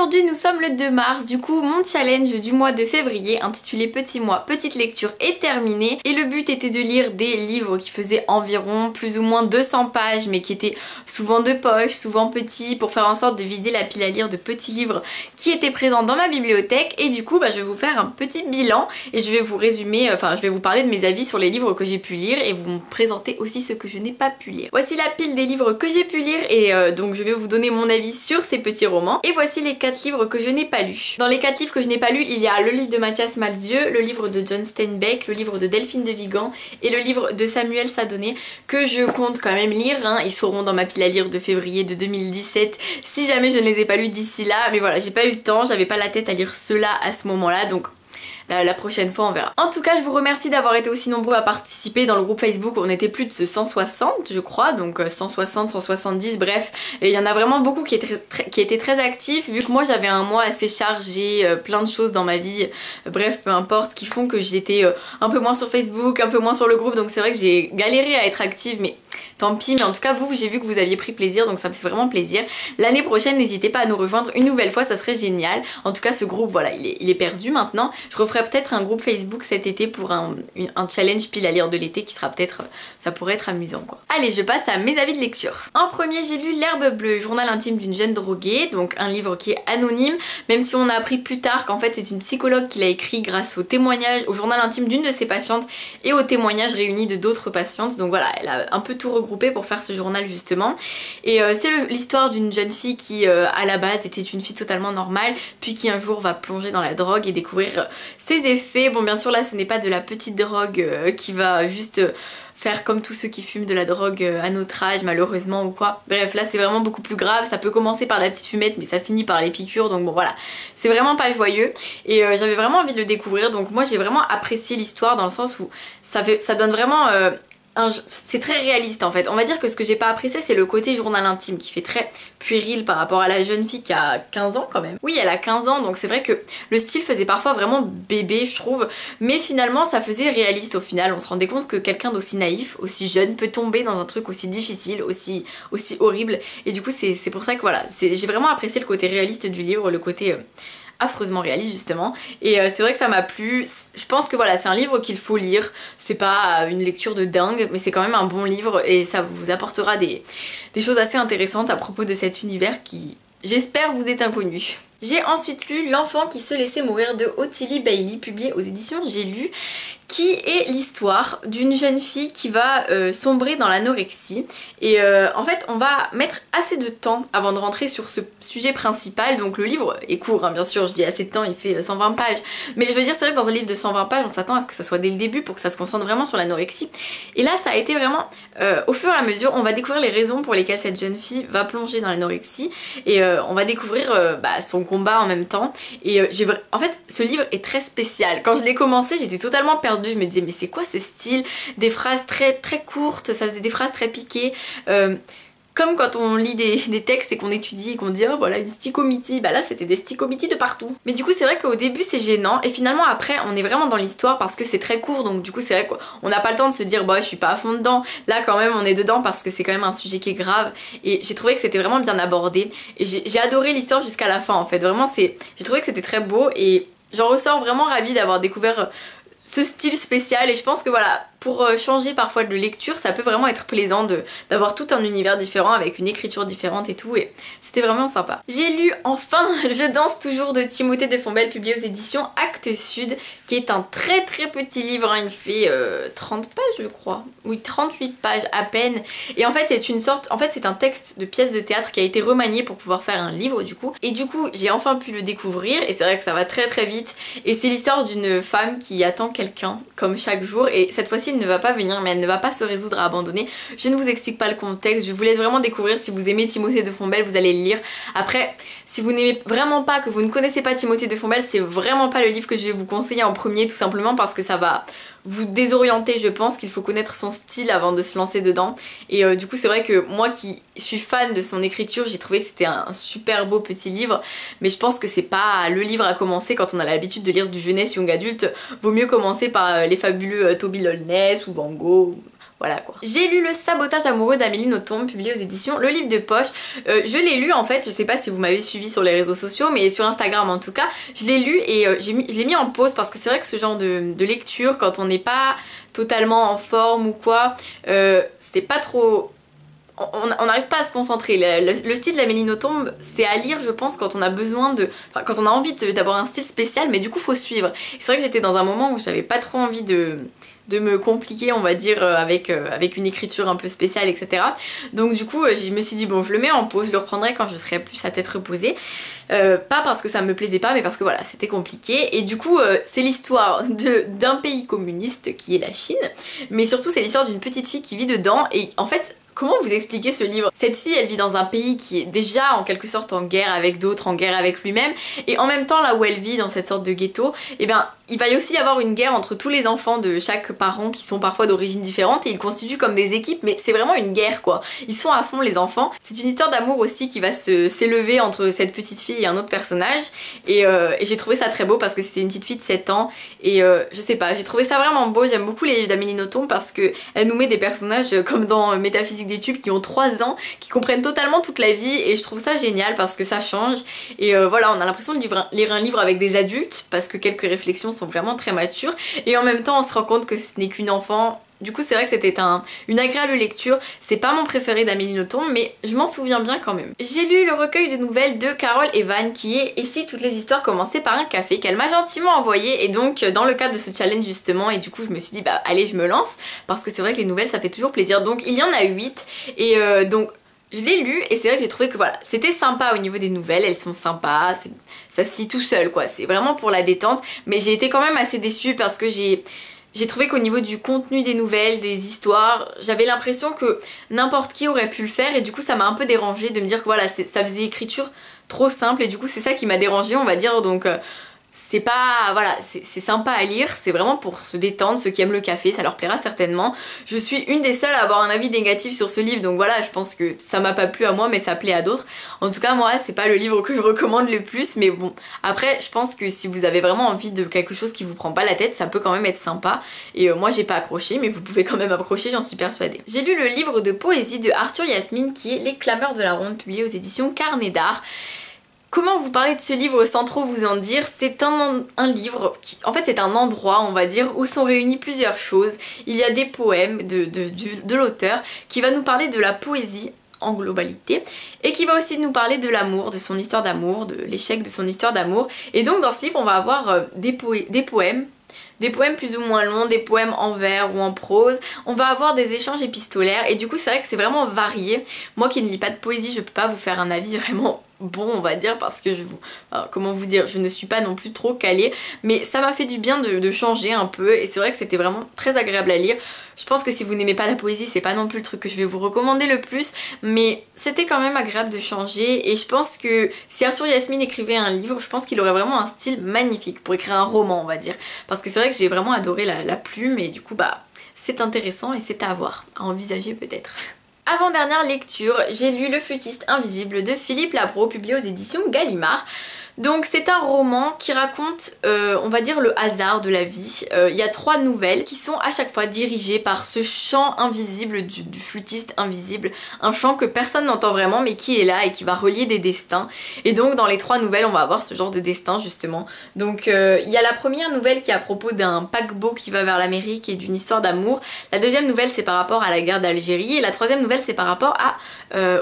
Aujourd'hui nous sommes le 2 mars, du coup mon challenge du mois de février intitulé Petit mois, petite lecture est terminé et le but était de lire des livres qui faisaient environ plus ou moins 200 pages mais qui étaient souvent de poche, souvent petits, pour faire en sorte de vider la pile à lire de petits livres qui étaient présents dans ma bibliothèque. Et du coup je vais vous faire un petit bilan et je vais vous résumer, je vais vous parler de mes avis sur les livres que j'ai pu lire et vous me présenter aussi ceux que je n'ai pas pu lire. Voici la pile des livres que j'ai pu lire et donc je vais vous donner mon avis sur ces petits romans. Et voici les 4 livres que je n'ai pas lus. Dans les 4 livres que je n'ai pas lus, il y a le livre de Mathias Malzieu, le livre de John Steinbeck, le livre de Delphine de Vigan et le livre de Samuel Sadonnet que je compte quand même lire, hein. Ils seront dans ma pile à lire de février de 2017 si jamais je ne les ai pas lus d'ici là, mais voilà, j'ai pas eu le temps, j'avais pas la tête à lire ceux-là à ce moment-là, donc la prochaine fois on verra. En tout cas je vous remercie d'avoir été aussi nombreux à participer dans le groupe Facebook. On était plus de 160 je crois, donc 160, 170 bref, et il y en a vraiment beaucoup qui étaient très actifs vu que moi j'avais un mois assez chargé, plein de choses dans ma vie, bref peu importe, qui font que j'étais un peu moins sur Facebook, un peu moins sur le groupe, donc c'est vrai que j'ai galéré à être active, mais tant pis. Mais en tout cas vous, j'ai vu que vous aviez pris plaisir, donc ça me fait vraiment plaisir. L'année prochaine n'hésitez pas à nous rejoindre une nouvelle fois, ça serait génial. En tout cas ce groupe voilà, il est perdu maintenant. Je referai peut-être un groupe Facebook cet été pour un challenge pile à lire de l'été qui sera peut-être, ça pourrait être amusant quoi. Allez, je passe à mes avis de lecture. En premier j'ai lu L'herbe bleue, journal intime d'une jeune droguée, donc un livre qui est anonyme, même si on a appris plus tard qu'en fait c'est une psychologue qui l'a écrit grâce au témoignage, au journal intime d'une de ses patientes et aux témoignages réunis de d'autres patientes. Donc voilà, elle a un peu tout regroupé pour faire ce journal justement. Et c'est l'histoire d'une jeune fille qui à la base était une fille totalement normale, puis qui un jour va plonger dans la drogue et découvrir ses effets. Bon bien sûr là ce n'est pas de la petite drogue qui va juste faire comme tous ceux qui fument de la drogue à notre âge malheureusement ou quoi. Bref là c'est vraiment beaucoup plus grave, ça peut commencer par la petite fumette mais ça finit par les piqûres, donc bon voilà, c'est vraiment pas joyeux et j'avais vraiment envie de le découvrir. Donc moi j'ai vraiment apprécié l'histoire dans le sens où ça donne vraiment c'est très réaliste en fait. On va dire que ce que j'ai pas apprécié c'est le côté journal intime qui fait très puéril par rapport à la jeune fille qui a 15 ans quand même. Oui, elle a 15 ans, donc c'est vrai que le style faisait parfois vraiment bébé je trouve, mais finalement ça faisait réaliste au final. On se rendait compte que quelqu'un d'aussi naïf, aussi jeune peut tomber dans un truc aussi difficile, aussi horrible, et du coup c'est pour ça que voilà, j'ai vraiment apprécié le côté réaliste du livre, le côté affreusement réaliste justement, et c'est vrai que ça m'a plu. Je pense que voilà, c'est un livre qu'il faut lire, c'est pas une lecture de dingue mais c'est quand même un bon livre et ça vous apportera des choses assez intéressantes à propos de cet univers qui j'espère vous est inconnu. J'ai ensuite lu L'enfant qui se laissait mourir de Ottilie Bailey, publié aux éditions J'ai lu, qui est l'histoire d'une jeune fille qui va sombrer dans l'anorexie. Et en fait on va mettre assez de temps avant de rentrer sur ce sujet principal. Donc le livre est court hein, bien sûr, je dis assez de temps, il fait 120 pages, mais je veux dire c'est vrai que dans un livre de 120 pages on s'attend à ce que ça soit dès le début pour que ça se concentre vraiment sur l'anorexie. Et là ça a été vraiment au fur et à mesure, on va découvrir les raisons pour lesquelles cette jeune fille va plonger dans l'anorexie et on va découvrir son combat en même temps. Et en fait ce livre est très spécial. Quand je l'ai commencé j'étais totalement perdue, je me disais mais c'est quoi ce style, des phrases très courtes, ça faisait des phrases très piquées, comme quand on lit des textes et qu'on étudie et qu'on dit oh voilà une sticomiti, bah là c'était des sticomitis de partout. Mais du coup c'est vrai qu'au début c'est gênant et finalement après on est vraiment dans l'histoire parce que c'est très court, donc du coup c'est vrai qu'on n'a pas le temps de se dire bah je suis pas à fond dedans. Là quand même on est dedans parce que c'est quand même un sujet qui est grave et j'ai trouvé que c'était vraiment bien abordé et j'ai adoré l'histoire jusqu'à la fin en fait. Vraiment j'ai trouvé que c'était très beau et j'en ressors vraiment ravie d'avoir découvert ce style spécial. Et je pense que voilà, pour changer parfois de lecture ça peut vraiment être plaisant d'avoir tout un univers différent avec une écriture différente et tout, et c'était vraiment sympa. J'ai lu enfin Je danse toujours de Timothée de Fombelle, publié aux éditions Actes Sud, qui est un très petit livre hein. Il fait 30 pages je crois, oui 38 pages à peine, et en fait c'est une sorte, en fait c'est un texte de pièce de théâtre qui a été remanié pour pouvoir faire un livre du coup, et du coup j'ai enfin pu le découvrir et c'est vrai que ça va très vite et c'est l'histoire d'une femme qui attend quelqu'un comme chaque jour, et cette fois-ci elle ne va pas venir mais elle ne va pas se résoudre à abandonner. Je ne vous explique pas le contexte, je vous laisse vraiment découvrir. Si vous aimez Timothée de Fombelle vous allez le lire. Après si vous n'aimez vraiment pas, que vous ne connaissez pas Timothée de Fombelle, c'est vraiment pas le livre que je vais vous conseiller en premier, tout simplement parce que ça va vous désorienter. Je pense qu'il faut connaître son style avant de se lancer dedans, et du coup c'est vrai que moi qui suis fan de son écriture j'ai trouvé que c'était un super beau petit livre, mais je pense que c'est pas le livre à commencer quand on a l'habitude de lire du jeunesse young adulte. Vaut mieux commencer par les fabuleux Toby Lollness ou Van Gogh, voilà quoi. J'ai lu Le Sabotage amoureux d'Amélie Nothomb, publié aux éditions Le Livre de Poche. Je l'ai lu en fait, je sais pas si vous m'avez suivi sur les réseaux sociaux, mais sur Instagram en tout cas, je l'ai lu et je l'ai mis en pause parce que c'est vrai que ce genre de lecture, quand on n'est pas totalement en forme ou quoi, c'est pas trop... On n'arrive pas à se concentrer. Le style d'Amélie Nothomb, c'est à lire je pense quand on a besoin de... Enfin, quand on a envie d'avoir un style spécial, mais du coup faut suivre. C'est vrai que j'étais dans un moment où j'avais pas trop envie de me compliquer on va dire avec une écriture un peu spéciale, etc. Donc du coup je me suis dit bon, je le mets en pause, je le reprendrai quand je serai plus à tête reposée. Pas parce que ça me plaisait pas, mais parce que voilà, c'était compliqué. Et du coup c'est l'histoire d'un pays communiste qui est la Chine, mais surtout c'est l'histoire d'une petite fille qui vit dedans. Et en fait, comment vous expliquer ce livre? Cette fille, elle vit dans un pays qui est déjà en quelque sorte en guerre avec d'autres, en guerre avec lui-même, et en même temps là où elle vit dans cette sorte de ghetto, et bien il va y aussi y avoir une guerre entre tous les enfants de chaque parent qui sont parfois d'origine différente, et ils constituent comme des équipes, mais c'est vraiment une guerre quoi. Ils sont à fond les enfants. C'est une histoire d'amour aussi qui va s'élever entre cette petite fille et un autre personnage, et j'ai trouvé ça très beau parce que c'était une petite fille de 7 ans, et je sais pas, j'ai trouvé ça vraiment beau. J'aime beaucoup les livres d'Amélie Nothomb parce que elle nous met des personnages comme dans Métaphysique des tubes qui ont 3 ans, qui comprennent totalement toute la vie, et je trouve ça génial parce que ça change. Et voilà, on a l'impression de lire un livre avec des adultes parce que quelques réflexions sont vraiment très matures, et en même temps on se rend compte que ce n'est qu'une enfant. Du coup c'est vrai que c'était une agréable lecture. C'est pas mon préféré d'Amélie Nothomb, mais je m'en souviens bien quand même. J'ai lu le recueil de nouvelles de Carole Evan qui est Et si toutes les histoires commençaient par un café, qu'elle m'a gentiment envoyé, et donc dans le cadre de ce challenge justement, et du coup je me suis dit bah allez, je me lance parce que c'est vrai que les nouvelles ça fait toujours plaisir. Donc il y en a 8 et donc je l'ai lu, et c'est vrai que j'ai trouvé que voilà, c'était sympa au niveau des nouvelles, elles sont sympas, ça se lit tout seul quoi, c'est vraiment pour la détente, mais j'ai été quand même assez déçue parce que j'ai trouvé qu'au niveau du contenu des nouvelles, des histoires, j'avais l'impression que n'importe qui aurait pu le faire, et du coup ça m'a un peu dérangée de me dire que voilà, ça faisait écriture trop simple, et du coup c'est ça qui m'a dérangée on va dire. Donc c'est pas... voilà, c'est sympa à lire, c'est vraiment pour se détendre, ceux qui aiment le café, ça leur plaira certainement. Je suis une des seules à avoir un avis négatif sur ce livre, donc voilà, je pense que ça m'a pas plu à moi, mais ça plaît à d'autres. En tout cas, moi, c'est pas le livre que je recommande le plus, mais bon, après, je pense que si vous avez vraiment envie de quelque chose qui vous prend pas la tête, ça peut quand même être sympa. Et moi, j'ai pas accroché, mais vous pouvez quand même accrocher, j'en suis persuadée. J'ai lu le livre de poésie de Arthur Yasmine, qui est Les Clameurs de la Ronde, publié aux éditions Carnet d'Art. Comment vous parler de ce livre sans trop vous en dire? C'est un livre qui, en fait, c'est un endroit, on va dire, où sont réunies plusieurs choses. Il y a des poèmes de l'auteur qui va nous parler de la poésie en globalité, et qui va aussi nous parler de l'amour, de son histoire d'amour, de l'échec de son histoire d'amour. Et donc dans ce livre, on va avoir des poèmes plus ou moins longs, des poèmes en vers ou en prose, on va avoir des échanges épistolaires, et du coup c'est vrai que c'est vraiment varié. Moi qui ne lis pas de poésie, je peux pas vous faire un avis vraiment bon on va dire, parce que alors, comment vous dire, je ne suis pas non plus trop calée, mais ça m'a fait du bien de changer un peu, et c'est vrai que c'était vraiment très agréable à lire. Je pense que si vous n'aimez pas la poésie, c'est pas non plus le truc que je vais vous recommander le plus, mais c'était quand même agréable de changer, et je pense que si Arthur Yasmine écrivait un livre, je pense qu'il aurait vraiment un style magnifique pour écrire un roman on va dire, parce que c'est vrai que j'ai vraiment adoré la plume, et du coup bah c'est intéressant et c'est à voir, à envisager peut-être. Avant-dernière lecture, j'ai lu Le Flûtiste Invisible de Philippe Labro, publié aux éditions Gallimard. Donc c'est un roman qui raconte, on va dire, le hasard de la vie. Il y a 3 nouvelles qui sont à chaque fois dirigées par ce chant invisible du flûtiste invisible. Un chant que personne n'entend vraiment mais qui est là et qui va relier des destins. Et donc dans les 3 nouvelles on va avoir ce genre de destin justement. Donc il y a la première nouvelle qui est à propos d'un paquebot qui va vers l'Amérique et d'une histoire d'amour. La deuxième nouvelle c'est par rapport à la guerre d'Algérie. Et la troisième nouvelle c'est par rapport à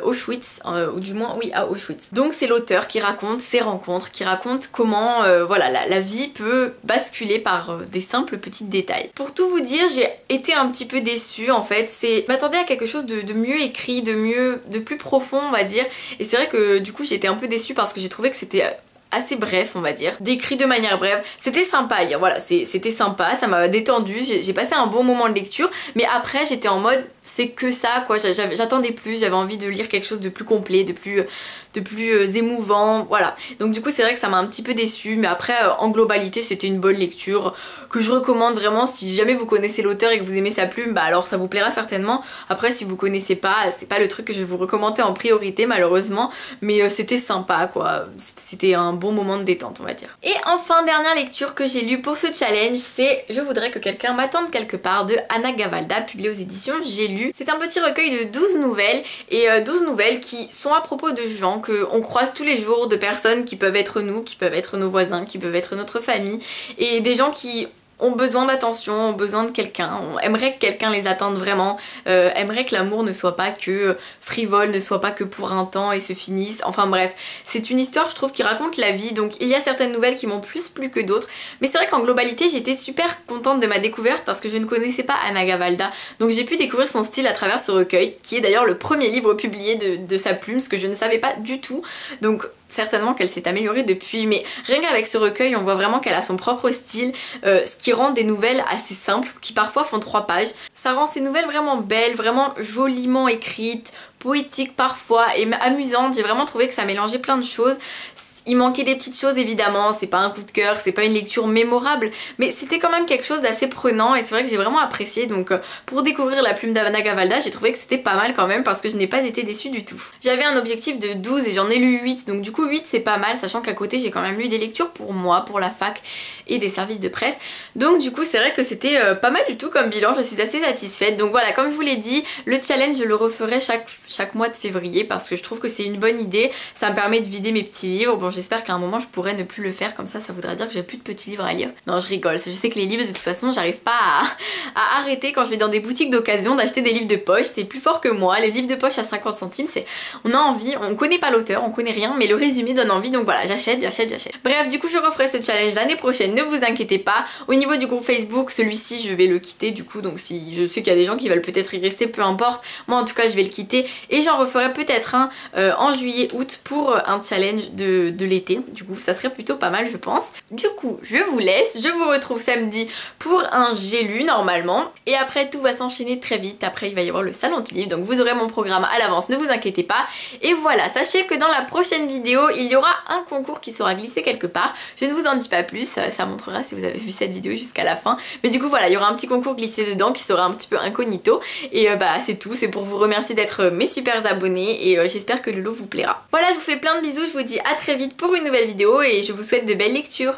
Auschwitz, ou du moins oui à Auschwitz. Donc c'est l'auteur qui raconte ses rencontres, qui raconte comment voilà, la vie peut basculer par des simples petits détails. Pour tout vous dire, j'ai été un petit peu déçue en fait. Je m'attendais à quelque chose de mieux écrit, de plus profond on va dire. Et c'est vrai que du coup j'étais un peu déçue parce que j'ai trouvé que c'était assez bref on va dire, décrit de manière brève. C'était sympa à lire, voilà, c'était sympa, ça m'a détendu, j'ai passé un bon moment de lecture, mais après j'étais en mode c'est que ça quoi, j'attendais plus, j'avais envie de lire quelque chose de plus complet, de plus émouvant, voilà. Donc du coup c'est vrai que ça m'a un petit peu déçue, mais après en globalité c'était une bonne lecture que je recommande vraiment. Si jamais vous connaissez l'auteur et que vous aimez sa plume, bah alors ça vous plaira certainement. Après si vous connaissez pas, c'est pas le truc que je vais vous recommander en priorité malheureusement, mais c'était sympa quoi, c'était un bon moment de détente on va dire. Et enfin dernière lecture que j'ai lue pour ce challenge, c'est Je voudrais que quelqu'un m'attende quelque part de Anna Gavalda, publié aux éditions J'ai lu. C'est un petit recueil de 12 nouvelles et 12 nouvelles qui sont à propos de gens qu'on croise tous les jours, de personnes qui peuvent être nous, qui peuvent être nos voisins, qui peuvent être notre famille et des gens qui ont besoin d'attention, ont besoin de quelqu'un, on aimerait que quelqu'un les attende vraiment, aimerait que l'amour ne soit pas que frivole, ne soit pas que pour un temps et se finisse, enfin bref, c'est une histoire je trouve qui raconte la vie, donc il y a certaines nouvelles qui m'ont plus plu que d'autres, mais c'est vrai qu'en globalité j'étais super contente de ma découverte parce que je ne connaissais pas Anna Gavalda, donc j'ai pu découvrir son style à travers ce recueil, qui est d'ailleurs le premier livre publié de sa plume, ce que je ne savais pas du tout, donc certainement qu'elle s'est améliorée depuis, mais rien qu'avec ce recueil on voit vraiment qu'elle a son propre style, ce qui rend des nouvelles assez simples, qui parfois font 3 pages. Ça rend ces nouvelles vraiment belles, vraiment joliment écrites, poétiques parfois et amusantes. J'ai vraiment trouvé que ça mélangeait plein de choses. Il manquait des petites choses évidemment, c'est pas un coup de cœur, c'est pas une lecture mémorable, mais c'était quand même quelque chose d'assez prenant et c'est vrai que j'ai vraiment apprécié, donc pour découvrir la plume d'Anna Gavalda, j'ai trouvé que c'était pas mal quand même parce que je n'ai pas été déçue du tout. J'avais un objectif de 12 et j'en ai lu 8, donc du coup 8 c'est pas mal, sachant qu'à côté j'ai quand même lu des lectures pour moi, pour la fac et des services de presse, donc du coup c'est vrai que c'était pas mal du tout comme bilan, je suis assez satisfaite, donc voilà, comme je vous l'ai dit, le challenge je le referai chaque mois de février parce que je trouve que c'est une bonne idée, ça me permet de vider mes petits livres, bon j'espère qu'à un moment je pourrais ne plus le faire, comme ça voudra dire que j'ai plus de petits livres à lire. Non je rigole, je sais que les livres de toute façon j'arrive pas à arrêter quand je vais dans des boutiques d'occasion d'acheter des livres de poche, c'est plus fort que moi, les livres de poche à 50 centimes c'est, on a envie, on connaît pas l'auteur, on connaît rien mais le résumé donne envie donc voilà j'achète. Bref du coup je referai ce challenge l'année prochaine, ne vous inquiétez pas. Au niveau du groupe Facebook, celui-ci je vais le quitter du coup, donc si je sais qu'il y a des gens qui veulent peut-être y rester, peu importe, moi en tout cas je vais le quitter et j'en referai peut-être un en juillet août pour un challenge de l'été, du coup ça serait plutôt pas mal je pense. Du coup je vous laisse, je vous retrouve samedi pour un J'ai lu normalement et après tout va s'enchaîner très vite, après il va y avoir le salon du livre donc vous aurez mon programme à l'avance, ne vous inquiétez pas. Et voilà, sachez que dans la prochaine vidéo il y aura un concours qui sera glissé quelque part, je ne vous en dis pas plus, ça montrera si vous avez vu cette vidéo jusqu'à la fin, mais du coup voilà il y aura un petit concours glissé dedans qui sera un petit peu incognito et bah c'est tout, c'est pour vous remercier d'être mes super abonnés et j'espère que le lot vous plaira. Voilà, je vous fais plein de bisous, je vous dis à très vite pour une nouvelle vidéo et je vous souhaite de belles lectures.